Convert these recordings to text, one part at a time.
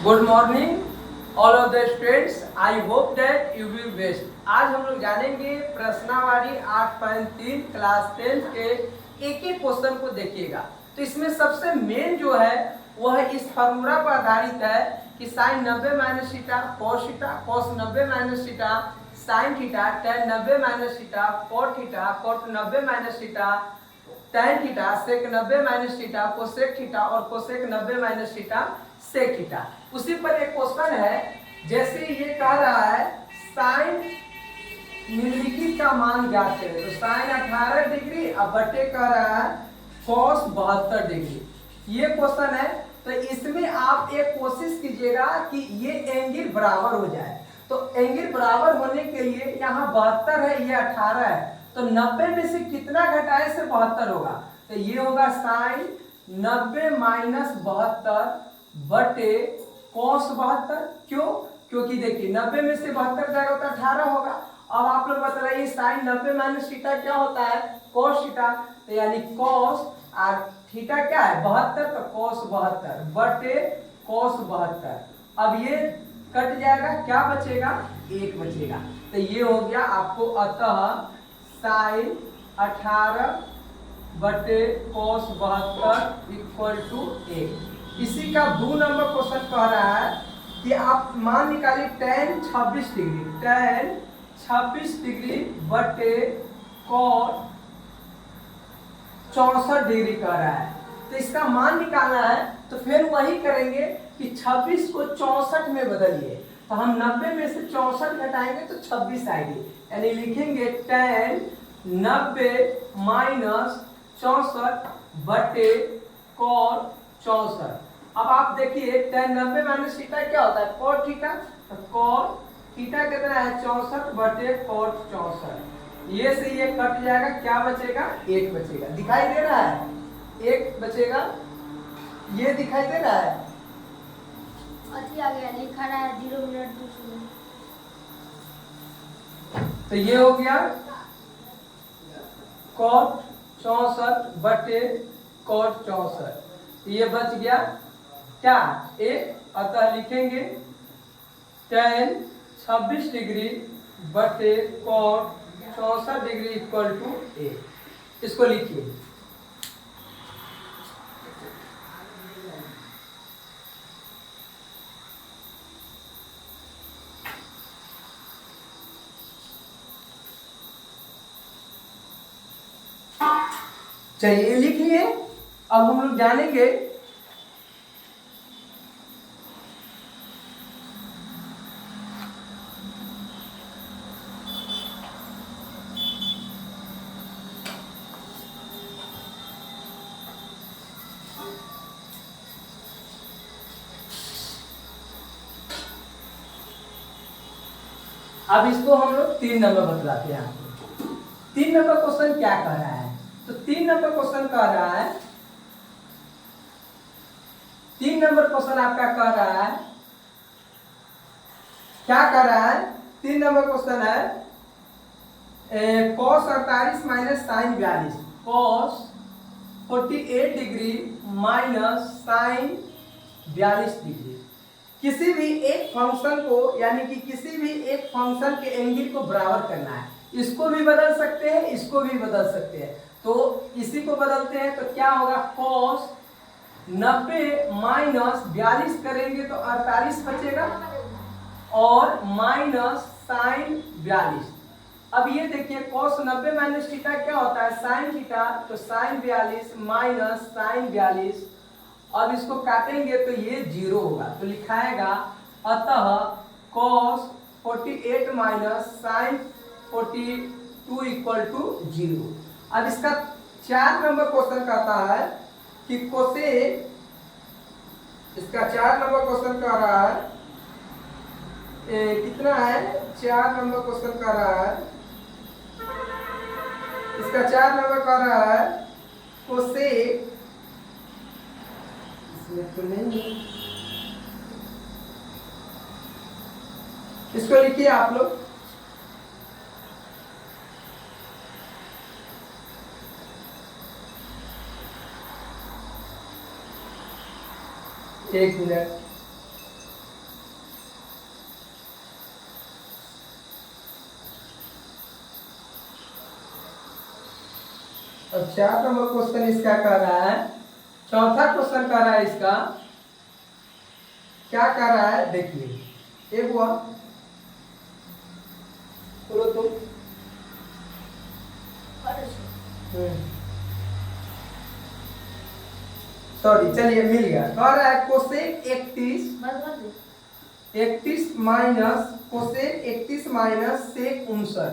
Good morning all of the students, I hope that you will best. आज हम लोग जानेंगे प्रश्नावली 8.3 क्लास 10 के एक एक क्वेश्चन को देखिएगा। तो इसमें सबसे मेन जो है वह इस फार्मूला पर आधारित है कि sine 90 minus theta cos 90 minus theta sine theta tan 90 minus theta cot 90 minus theta tan theta sec 90 minus theta cosec theta और cosec 90 minus theta sec theta. उसी पर एक क्वेश्चन है, जैसे ये कह रहा है साइन निम्नलिखित का मान ज्ञात करें। तो साइन 18 डिग्री अब बटे कह रहा है कॉस 72 डिग्री। ये क्वेश्चन है, तो इसमें आप एक कोशिश कीजिएगा कि ये एंगल बराबर हो जाए। तो एंगल बराबर होने के लिए यहाँ 72 है, ये 18 है, तो 90 में से कितना घटाए से 72 होगा। तो ये होगा साइन 90 माइनस 72 बटे कॉस 72। क्यों? क्योंकि देखिए 90 में से 72 जाएगा तो 18 होगा। अब आप लोग बताइए साइन 90 माइनस थीटा क्या होता है? Cos theta. तो यानी कॉस और थीटा क्या है? 72, तो कॉस 72 बटे कॉस 72। अब ये कट जाएगा, क्या बचेगा? 1 बचेगा। तो ये हो गया आपको, अतः साइन 18 बटे कॉस 72 इक्वल टू 1। इसी का 2 नंबर क्वेश्चन कह रहा है कि आप मान निकालिए tan 26 डिग्री, tan 26 डिग्री बटे कॉट 64 डिग्री कह रहा है। तो इसका मान निकालना है, तो फिर वही करेंगे कि 26 को 64 में बदलिए। तो हम 90 में से 64 घटाएंगे तो 26 आएगी, यानी लिखेंगे tan 90 माइनस 64 बटे कॉट 64। अब आप देखिए tan 90 माइनस थीटा क्या होता है? Cot theta. तो कॉट थीटा कितना है? 64 बटे कॉट 64। ये से ये कट जाएगा, क्या बचेगा? 1 बचेगा। दिखाई दे रहा है? 1 बचेगा। ये दिखाई दे रहा है? अति आ गया, लिखा रहा है 0 मिनट 2 सेकंड। तो ये हो गया कॉट 64 बटे कॉट 64। ये बच गया क्या? 1। अतः लिखेंगे tan 26 डिग्री बटे कॉट 64 डिग्री इक्वल टू 1। इसको लिखिए। चलिए लिख लिए। अब हम लोग जानेंगे अब इसको हम लोग 3 नंबर बतलाते हैं आपको। 3 नंबर क्वेश्चन क्या कह रहा है? तो 3 नंबर क्वेश्चन कह रहा है, 3 नंबर क्वेश्चन आपका कह रहा है, क्या कह रहा है? 3 नंबर क्वेश्चन है cos 48 minus sine 42, cos 48 degree minus sine 42 degree. किसी भी एक फंक्शन को, यानी कि किसी भी एक फंक्शन के एंगल को बराबर करना है। इसको भी बदल सकते हैं, इसको भी बदल सकते हैं। तो इसी को बदलते हैं, तो क्या होगा? cos 90 माइनस 42 करेंगे तो 48 बचेगा और माइनस साइन 42। अब ये देखिए cos 90 माइनस थीटा क्या होता है? Sine theta. तो साइन 42 माइनस साइन 42। अब इसको काटेंगे तो ये 0 होगा, तो लिखाएगा अतः cos 48 minus sine 42 equal to 0। अब इसका 4 नंबर क्वेश्चन कहता है कि कोसेक, इसका 4 नंबर क्वेश्चन कह रहा है कितना है? 4 नंबर क्वेश्चन कह रहा है, इसका 4 नंबर कह रहा है कोसेक, इसमें तो नहीं, इसको लिखिए आप लोग। एक मिनट। अब 4 नंबर क्वेश्चन इसका कह रहा है, चौथा क्वेश्चन कह रहा है इसका क्या कह रहा है देखिए। एक हुआ बोलो तुम। सॉरी चलिए मिल गया। कह रहा है cosec 31 minus cosec 31 minus sec 59।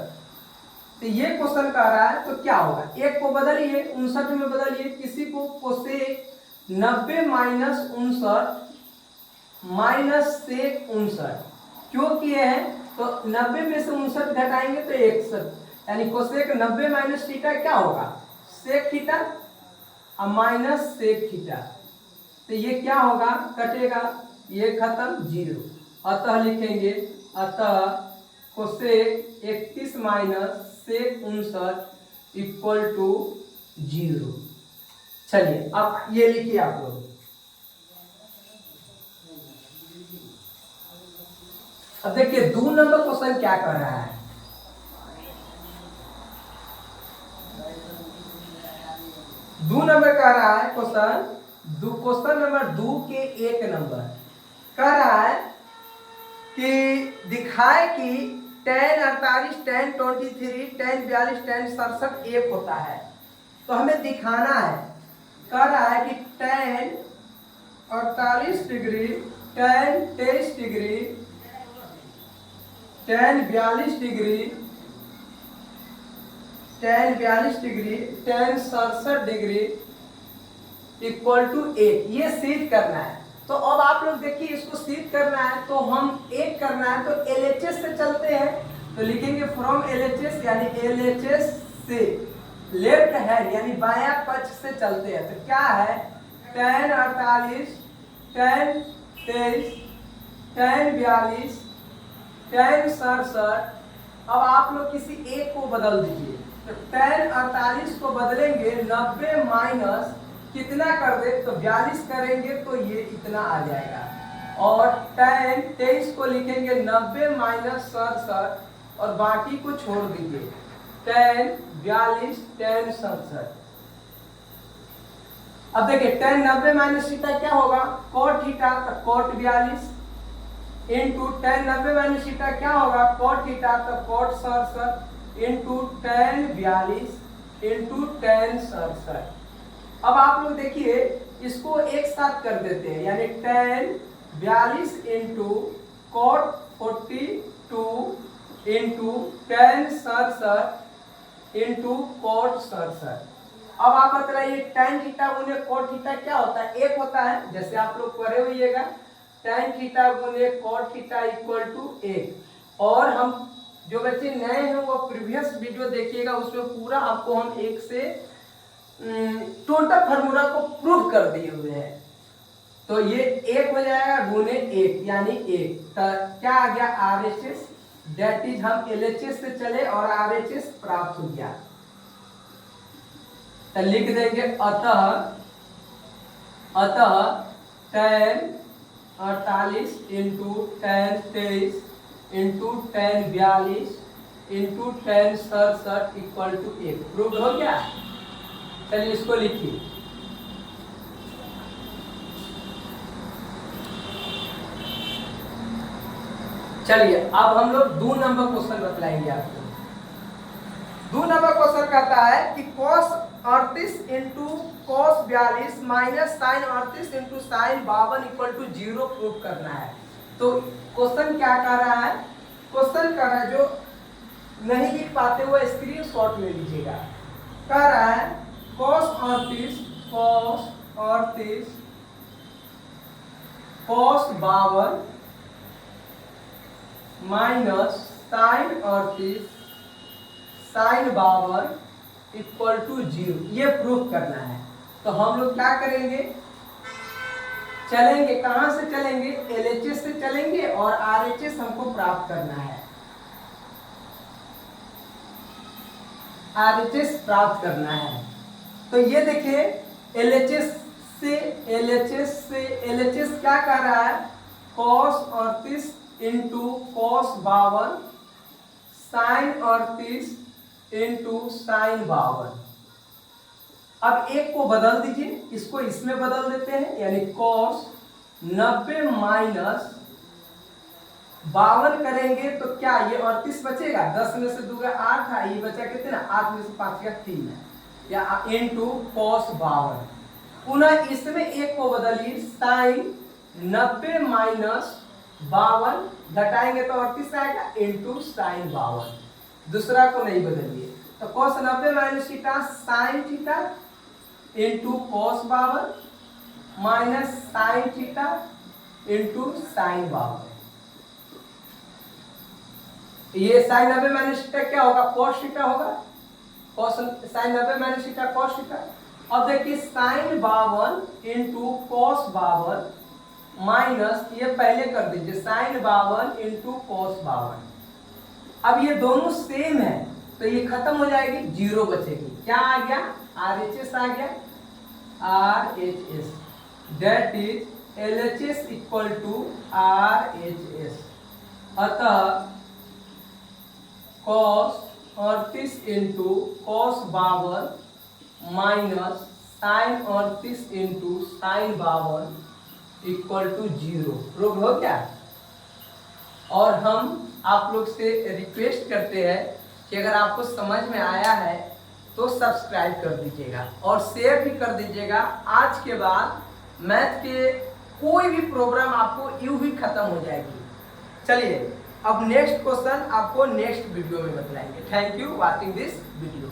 तो ये क्वेश्चन कह रहा है तो क्या होगा, एक को बदलिए 59 में बदलिए, किसी को कोसेक 90 माइनस 59 माइनस सेक 59 क्यों किए हैं, तो 90 में से 59 घटाएंगे तो 61, यानी कोसेक 90 माइनस थीटा क्या होगा सेक थीटा और माइनस सेक थीटा। तो ये क्या होगा, कटेगा, ये खत्म, 0। अतः लिखेंगे, अतः cosec 31 minus sec 59 equal to 0। चलिए अब ये लिखिए आप लोग। अब देखिए 2 नंबर क्वेश्चन क्या कर रहा है। 2 नंबर कह रहा है क्वेश्चन नंबर 2 के 1 नंबर कह रहा है कि दिखाए कि tan 48 tan 23 tan 42 tan 67 एक होता है। तो हमें दिखाना है, कह रहा है कि tan 48 degree tan 23 degree tan 42 degree tan 42 degree tan 67 degree equal to 8, ये सिद्ध करना है। तो अब आप लोग देखिए इसको सिद्ध करना है तो हम एक करना है तो LHS से चलते हैं, तो लिखेंगे फ्रॉम LHS, यानी LHS से लेफ्ट हैंड यानी बायां पक्ष से चलते हैं। तो क्या है tan 48 tan 23 tan 42 tan 67। अब आप लोग किसी एक को बदल दीजिए, तो tan 48 को बदलेंगे 90 माइनस कितना कर दे तो 42 करेंगे तो ये इतना आ जाएगा, और tan 23 को लिखेंगे 90 माइनस 67 और बाकी को छोड़ दीजिए tan 42 tan 67। अब देखिए tan 90 माइनस थीटा क्या होगा cot थीटा, तो cot 42 into tan 90 minus theta क्या होगा cot थीटा, तो cot 67 into tan 42 into tan 67। अब आप लोग देखिए इसको एक साथ कर देते हैं, यानी tan 42 into cot 42 into tan 67 into cot 67। अब आप बताइए tan थीटा गुने cot थीटा क्या होता है, एक होता है, जैसे आप लोग करे होइएगा tan थीटा गुने cot थीटा इक्वल टू 1। और हम जो बच्चे नए हैं वो प्रीवियस वीडियो देखिएगा, उसमें पूरा आपको हम एक से टोटल फार्मूला को प्रूव कर दिए हुए हैं। तो ये 1 हो जाएगा गुने 1 यानी 1, तो क्या आ गया RHS, दैट इज हम LHS से चले और RHS प्राप्त हो गया। तो लिख देंगे अतः tan 48 into tan 23 into tan 42 into tan 67 equal to 1। Prove हो गया। चलिए इसको लिखिए। चलिए अब हम लोग 2 नंबर क्वेश्चन बतलाएंगे आपको। 2 नंबर क्वेश्चन कहता है कि cos 38 into cos 42 minus sin 38 into sin 52 equal to 0 prove करना है। तो क्वेश्चन क्या कर रहा है, क्वेश्चन कर रहा है, जो नहीं लिख पाते वो स्क्रीनशॉट ले लीजिएगा। कह रहा है cos 38 cos 52 minus sin 38 sin 52 equal to 0, ये प्रूफ करना है। तो हम लोग क्या करेंगे, चलेंगे, कहां से चलेंगे, LHS से चलेंगे और RHS हमको प्राप्त करना है, RHS प्राप्त करना है। तो ये देखिए LHS क्या कर रहा है cos 38 into cos 52 sin 38 into sin 52। अब एक को बदल दीजिए, इसको इसमें बदल देते हैं, यानी cos 90 माइनस 52 करेंगे तो क्या ये 38 बचेगा। 10 में से 2 का 8 है, ये बचा कितना, 8 में से 5 का 3 है, या इंटू cos 52। पुनः इसमें एक को बदलिए, साइन 90 माइनस 52 घटाएंगे तो 38 आएगा, इंटू साइन 52। दूसरा को नहीं बदलिए, तो cos 90 minus theta sine theta into cos 52 minus sine theta into sine 52। ये साइन 90 माइनस थीटा क्या होगा, cos थीटा होगा, cos sine 90 minus theta cos theta. अब देखिए साइन 52 इंटू cos 52 माइनस, ये पहले कर दीजिए, साइन 52 इंटू cos 52। अब ये दोनों सेम है तो ये खत्म हो जाएगी, जीरो बचेगी। क्या आ गया, RHS आ गया, RHS that is LHS equal to RHS। अतः cos 38 into cos 52 minus sine 38 into sine 52 equal to 0। Prove हो गया। और हम आप लोग से रिक्वेस्ट करते हैं कि अगर आपको समझ में आया है तो सब्सक्राइब कर दीजिएगा और शेयर भी कर दीजिएगा। आज के बाद मैथ के कोई भी प्रोग्राम आपको यूं ही खत्म हो जाएगी। चलिए अब नेक्स्ट क्वेश्चन आपको नेक्स्ट वीडियो में बताएंगे। Thank you watching this video.